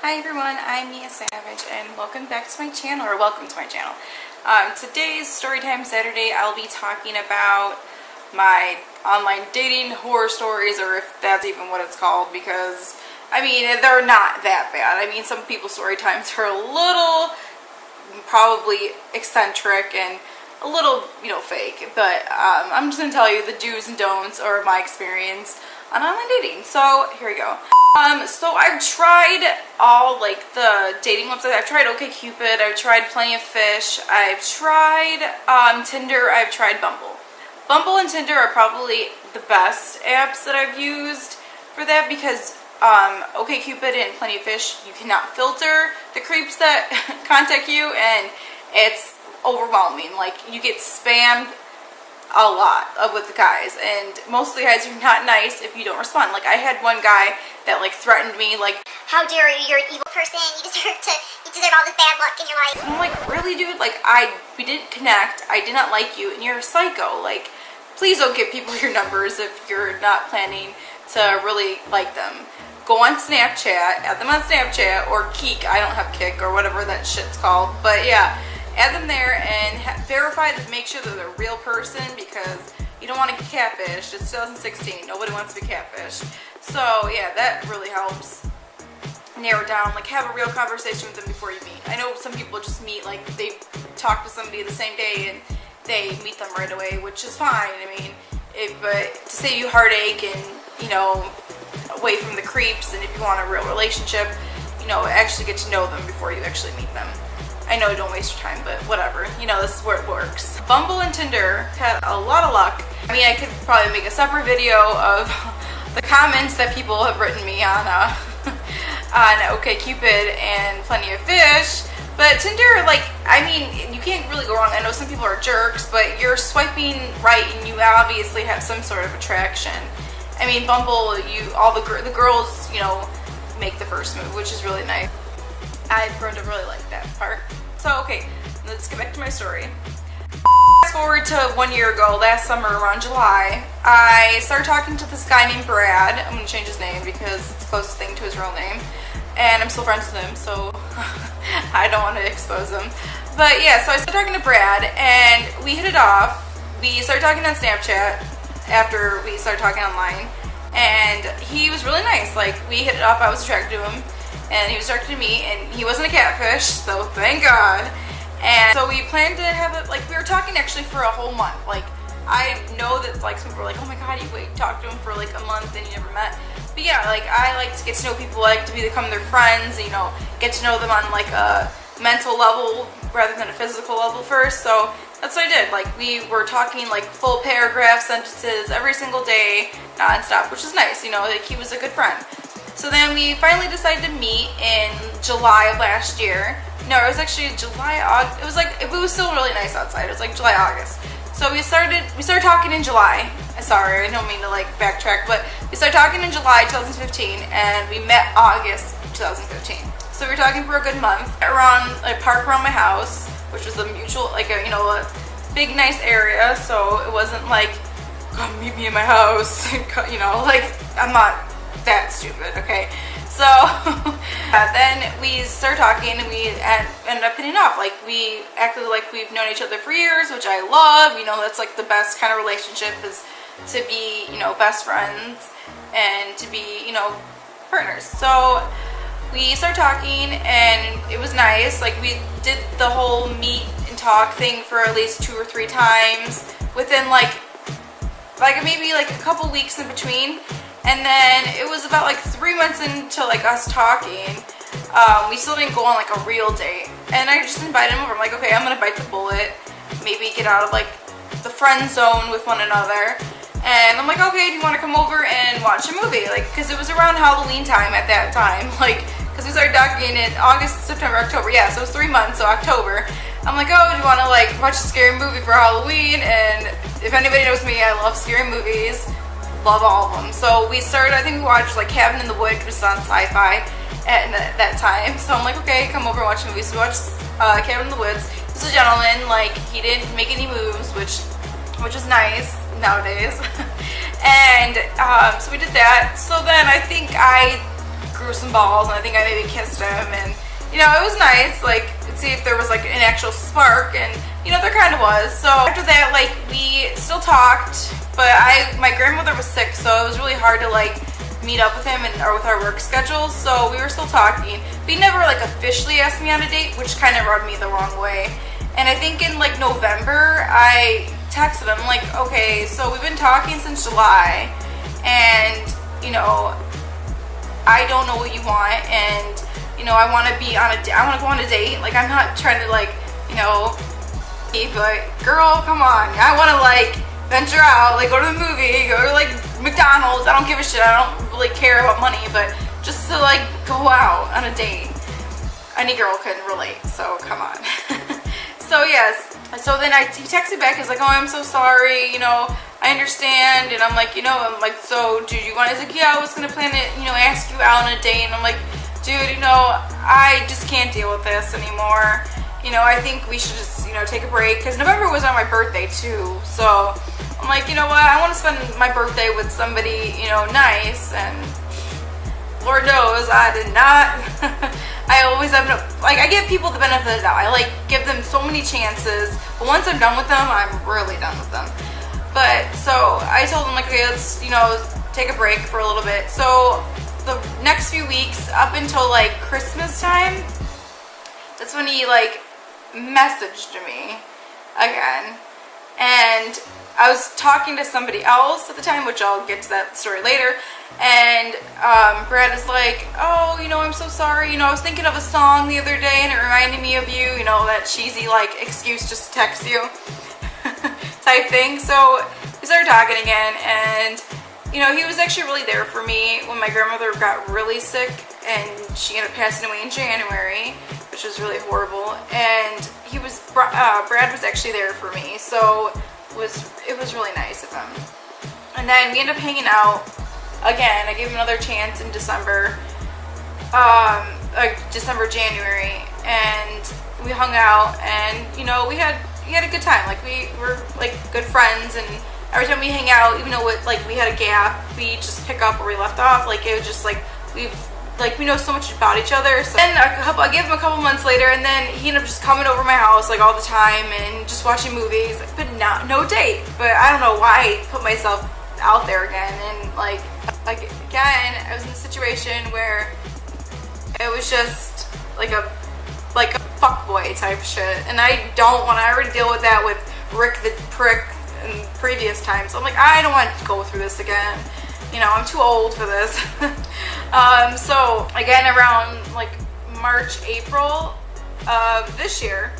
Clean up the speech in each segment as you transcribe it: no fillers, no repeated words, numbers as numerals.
Hi everyone, I'm Mia Savage and welcome back to my channel, or welcome to my channel. Today's Storytime Saturday, I'll be talking about my online dating horror stories, or if that's even what it's called, because, I mean, they're not that bad. I mean, some people's story times are a little, probably eccentric and a little, fake, but I'm just going to tell you the do's and don'ts or my experience on online dating. So, here we go. So I've tried all, the dating websites. I've tried OkCupid, I've tried Plenty of Fish, I've tried, Tinder, I've tried Bumble. Bumble and Tinder are probably the best apps that I've used for that because, OkCupid and Plenty of Fish, you cannot filter the creeps that contact you, and it's overwhelming. Like, you get spammed a lot with the guys, and most of the guys are not nice if you don't respond. Like, I had one guy that threatened me, like, how dare you, you're an evil person, you deserve all this bad luck in your life. And I'm like, really, dude? Like, we didn't connect, I did not like you, and you're a psycho. Like, please don't give people your numbers if you're not planning to really like them. Go on Snapchat, add them on Snapchat, or Kik, I don't have Kik, or whatever that shit's called, but yeah, add them there and verify that, make sure they're a real person, because you don't want to get catfished. It's 2016. Nobody wants to be catfished. So yeah, that really helps narrow down. Like, have a real conversation with them before you meet. I know some people just meet, like, they talk to somebody the same day and they meet them right away, which is fine. I mean, but to save you heartache and, away from the creeps, and if you want a real relationship, actually get to know them before you actually meet them. I know, don't waste your time, but whatever. This is where it works. Bumble and Tinder had a lot of luck. I mean, I could probably make a separate video of the comments that people have written me on OkCupid and Plenty of Fish. But Tinder, I mean, you can't really go wrong. I know some people are jerks, but you're swiping right and you obviously have some sort of attraction. I mean, Bumble, the girls, make the first move, which is really nice. I've grown to really like that part. So, okay, let's get back to my story. Fast forward to 1 year ago, last summer around July, I started talking to this guy named Brad. I'm going to change his name because it's the closest thing to his real name. And I'm still friends with him, so I don't want to expose him. But yeah, so I started talking to Brad, and we hit it off. We started talking on Snapchat after we started talking online. And he was really nice. Like, we hit it off, I was attracted to him. And he was attracted to me, and he wasn't a catfish, so thank God. And so we planned to have it, we were talking actually for a whole month. Like, I know that, some people were like, oh my God, you talked to him for, a month and you never met. But yeah, I like to get to know people, I like to become their friends, get to know them on, a mental level rather than a physical level first. So that's what I did. We were talking, full paragraph sentences every single day, nonstop, which is nice, he was a good friend. So then we finally decided to meet in July of last year. No, it was actually July, August. It was still really nice outside. It was July, August. So we started talking in July. Sorry, I don't mean to backtrack, but we started talking in July 2015, and we met August 2015. So we were talking for a good month around a park around my house, which was a mutual, a big nice area. So it wasn't come meet me in my house, I'm not that stupid, okay? So then we started talking, and we ended up hitting off. We acted like we've known each other for years, which I love. That's the best kind of relationship, is to be, best friends and to be, partners. So we started talking, and it was nice. We did the whole meet and talk thing for at least 2 or 3 times within maybe a couple weeks in between. And then it was about 3 months into us talking. We still didn't go on a real date. And I just invited him over. I'm like, okay, I'm gonna bite the bullet. Maybe get out of the friend zone with one another. And I'm like, okay, do you want to come over and watch a movie? Because it was around Halloween time at that time. Because we started talking in August, September, October. Yeah, so it was 3 months, so October. I'm like, oh, do you want to watch a scary movie for Halloween? And if anybody knows me, I love scary movies. Love all of them. So we started, I think we watched Cabin in the Woods, which was on Sci-Fi at that time. So I'm like, okay, come over and watch a movie. So we watched Cabin in the Woods. He was a gentleman, he didn't make any moves, which was nice nowadays. And so we did that. So then I think I grew some balls, and I think I maybe kissed him, and you know, it was nice, like, see if there was like an actual spark, and you know, there kind of was. So after that, like, we still talked, but my grandmother was sick, so it was really hard to like meet up with him or with our work schedules, so we were still talking. But he never like officially asked me on a date, which kind of rubbed me the wrong way. And I think in like November, I texted him like, okay, so we've been talking since July, and you know, I don't know what you want, and you know, I want to be on I want to go on a date. Like, I'm not trying to like, you know, be like, girl, come on. I want to like venture out, like go to the movie, go to like McDonald's. I don't give a shit. I don't really care about money, but just to like go out on a date. Any girl can relate, so come on. So yes, so then he texted back. He's like, oh, I'm so sorry, you know, I understand. And I'm like, you know, I'm like, so do you want? He's like, yeah, I was gonna plan it, you know, ask you out on a date. And I'm like, dude, you know, I just can't deal with this anymore. You know, I think we should just, you know, take a break, because November was on my birthday too. So I'm like, you know what, I want to spend my birthday with somebody, you know, nice. And Lord knows I did not. I always have like, I give people the benefit of the doubt. I like give them so many chances, but once I'm done with them, I'm really done with them. But so I told him like, okay, let's, you know, take a break for a little bit. So the next few weeks up until like Christmas time, that's when he like messaged me again. And I was talking to somebody else at the time, which I'll get to that story later. And Brad is like, oh, you know, I'm so sorry. You know, I was thinking of a song the other day and it reminded me of you. You know, that cheesy like excuse just to text you type thing. So we started talking again, and you know, he was actually really there for me when my grandmother got really sick, and she ended up passing away in January, which was really horrible. And he was Brad was actually there for me, so it was really nice of him. And then we ended up hanging out again. I gave him another chance in December, January, and we hung out, and you know, we had a good time. Like, we were like good friends, and every time we hang out, even though we had a gap, we just pick up where we left off. Like, it was just like we know so much about each other. So then I gave him a couple months later, and then he ended up just coming over my house like all the time and just watching movies, but no date. But I don't know why I put myself out there again, and like again, I was in a situation where it was just like a fuckboy type shit, and I don't want to. I already deal with that with Rick the Prick in previous times. So I'm like, I don't want to go through this again. You know, I'm too old for this. So again, around like March, April of this year,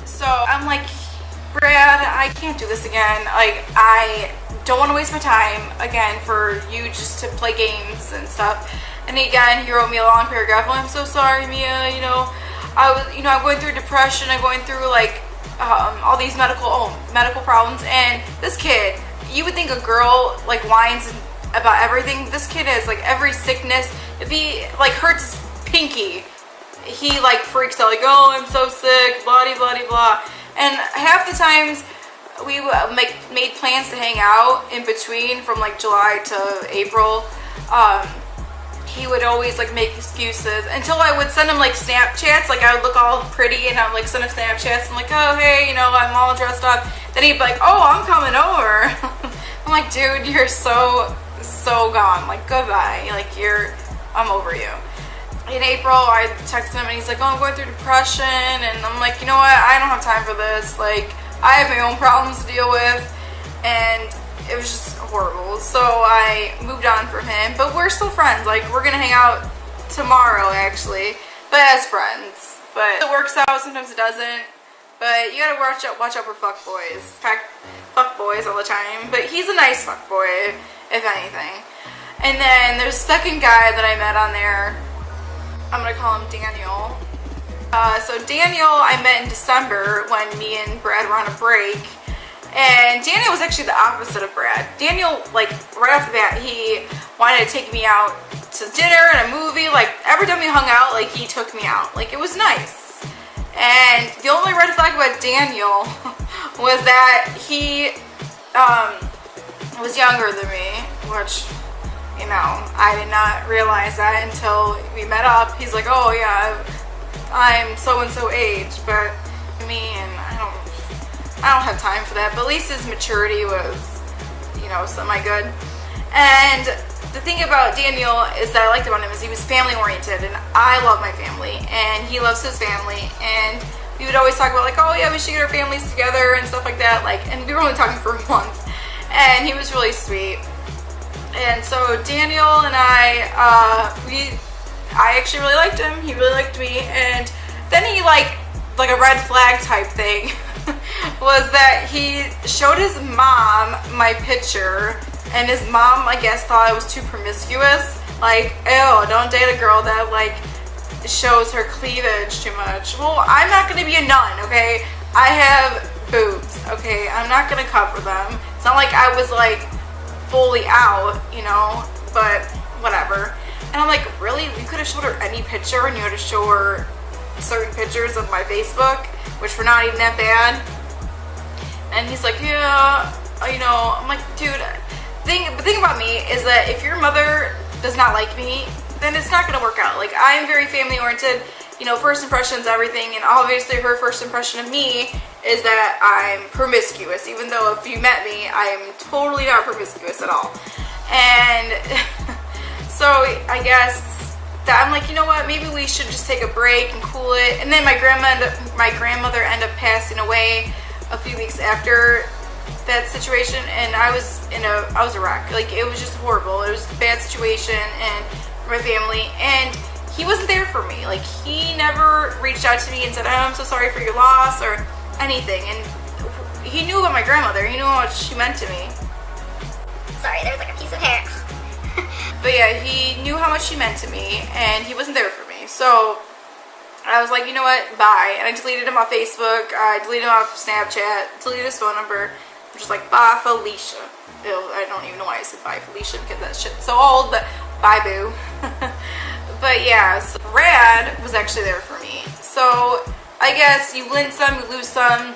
so I'm like, Brad, I can't do this again. Like, I don't want to waste my time again for you just to play games and stuff. And again, he wrote me a long paragraph. Oh, I'm so sorry, Mia. You know, I'm going through depression. I'm going through like all these medical problems. And this kid, you would think a girl like whines about everything. This kid is like every sickness. If he like hurts his pinky, he like freaks out like, oh, I'm so sick, blah blah blah. And half the times we made plans to hang out in between from like July to April. He would always like make excuses until I would send him like Snapchats. Like, I would look all pretty and I'd like send him Snapchats and like, oh hey, you know, I'm all dressed up. Then he'd be like, oh, I'm coming over. I'm like, dude, you're so gone. Like, goodbye. Like, I'm over you. In April, I texted him and he's like, oh, I'm going through depression. And I'm like, you know what? I don't have time for this. Like, I have my own problems to deal with. And it was just horrible. So I moved on from him. But we're still friends. Like, we're going to hang out tomorrow, actually. But as friends. But it works out. Sometimes it doesn't. But you gotta watch out for fuckboys. Fuckboys all the time. But he's a nice fuckboy, if anything. And then there's a second guy that I met on there. I'm gonna call him Daniel. So Daniel I met in December when me and Brad were on a break. And Daniel was actually the opposite of Brad. Daniel, like, right off the bat, he wanted to take me out to dinner and a movie. Like, every time we hung out, like, he took me out. Like, it was nice. And the only red flag about Daniel was that he was younger than me, which, You know, I did not realize that until we met up. He's like, oh yeah, I'm so-and-so age, but me, and I don't have time for that. But at least his maturity was, you know, semi-good. And the thing about Daniel is that I liked about him is he was family oriented, and I love my family, and he loves his family, and we would always talk about like, oh yeah, we should get our families together and stuff like that. Like, and we were only talking for a month, and he was really sweet. And so Daniel and I actually really liked him. He really liked me, and then he like a red flag type thing was that he showed his mom my picture, and his mom, I guess, thought I was too promiscuous. Like, ew, don't date a girl that like shows her cleavage too much. Well, I'm not gonna be a nun, okay? I have boobs, okay? I'm not gonna cover them. It's not like I was like fully out, you know, but whatever. And I'm like, really? You could have showed her any picture, and you had to show her certain pictures of my Facebook, which were not even that bad. And he's like, yeah, you know. I'm like, dude, the thing about me is that if your mother does not like me, then it's not gonna work out. Like, I'm very family oriented, you know, first impressions, everything, and obviously her first impression of me is that I'm promiscuous, even though if you met me, I am totally not promiscuous at all. And so I guess that I'm like, you know what, maybe we should just take a break and cool it. And then my grandmother ended up passing away a few weeks after that situation, and I was a wreck. Like, it was just horrible. It was a bad situation and for my family, and he wasn't there for me. Like, he never reached out to me and said, oh, I'm so sorry for your loss or anything. And he knew about my grandmother. He knew how much she meant to me. Sorry, there's like a piece of hair. But yeah, he knew how much she meant to me, and he wasn't there for me. So I was like, you know what, bye. And I deleted him off Facebook, I deleted him off Snapchat, deleted his phone number. I'm just like, bye, Felicia. Ew, I don't even know why I said bye, Felicia, because that shit's so old, but bye, boo. But yeah, so Brad was actually there for me. So I guess you win some, you lose some.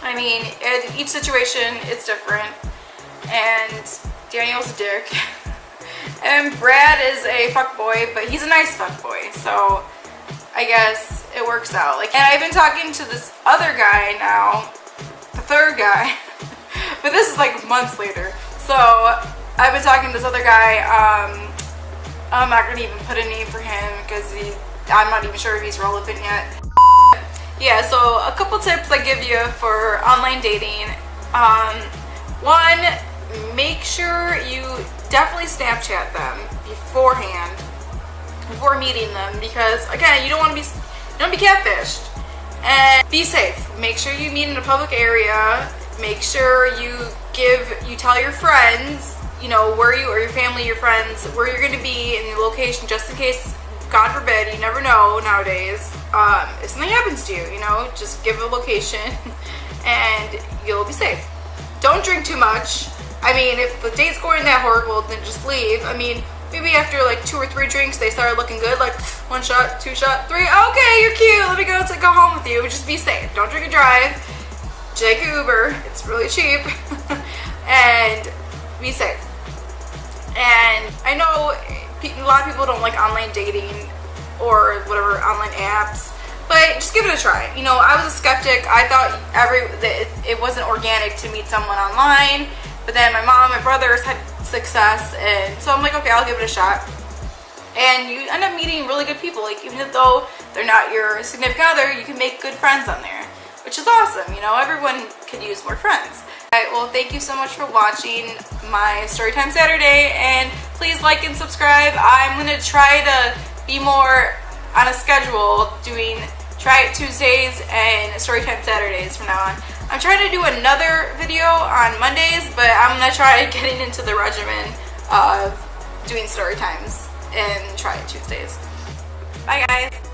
I mean, in each situation, it's different. And Daniel's a dick. And Brad is a fuckboy, but he's a nice fuckboy. So I guess it works out. Like, and I've been talking to this other guy now, the third guy, but this is like months later. So I've been talking to this other guy. I'm not gonna even put a name for him because I'm not even sure if he's relevant yet. Yeah, so a couple tips I give you for online dating. One, make sure you definitely Snapchat them beforehand, before meeting them, because again, you don't want to be catfished. And be safe. Make sure you meet in a public area. Make sure you tell your friends, you know, where you or your family, your friends, where you're going to be in the location, just in case, God forbid, you never know nowadays, if something happens to you, you know, just give a location and you'll be safe. Don't drink too much. I mean, if the date's going that horrible, then just leave. I mean, maybe after like 2 or 3 drinks, they started looking good, like 1 shot, 2 shot, 3, okay, you're cute, let me go home with you. Just be safe. Don't drink and drive. Take an Uber. It's really cheap. And be safe. And I know a lot of people don't like online dating or whatever, online apps, but just give it a try. You know, I was a skeptic. I thought it wasn't organic to meet someone online, but then my mom and brothers had success, and so I'm like, okay, I'll give it a shot. And you end up meeting really good people. Like, even though they're not your significant other, you can make good friends on there, which is awesome. You know, everyone could use more friends. Alright, well, thank you so much for watching my Storytime Saturday, and please like and subscribe. I'm going to try to be more on a schedule, doing Try It Tuesdays and Storytime Saturdays from now on. I'm trying to do another video on Mondays, but I'm going to try getting into the regimen of doing story times and Try It Tuesdays. Bye, guys.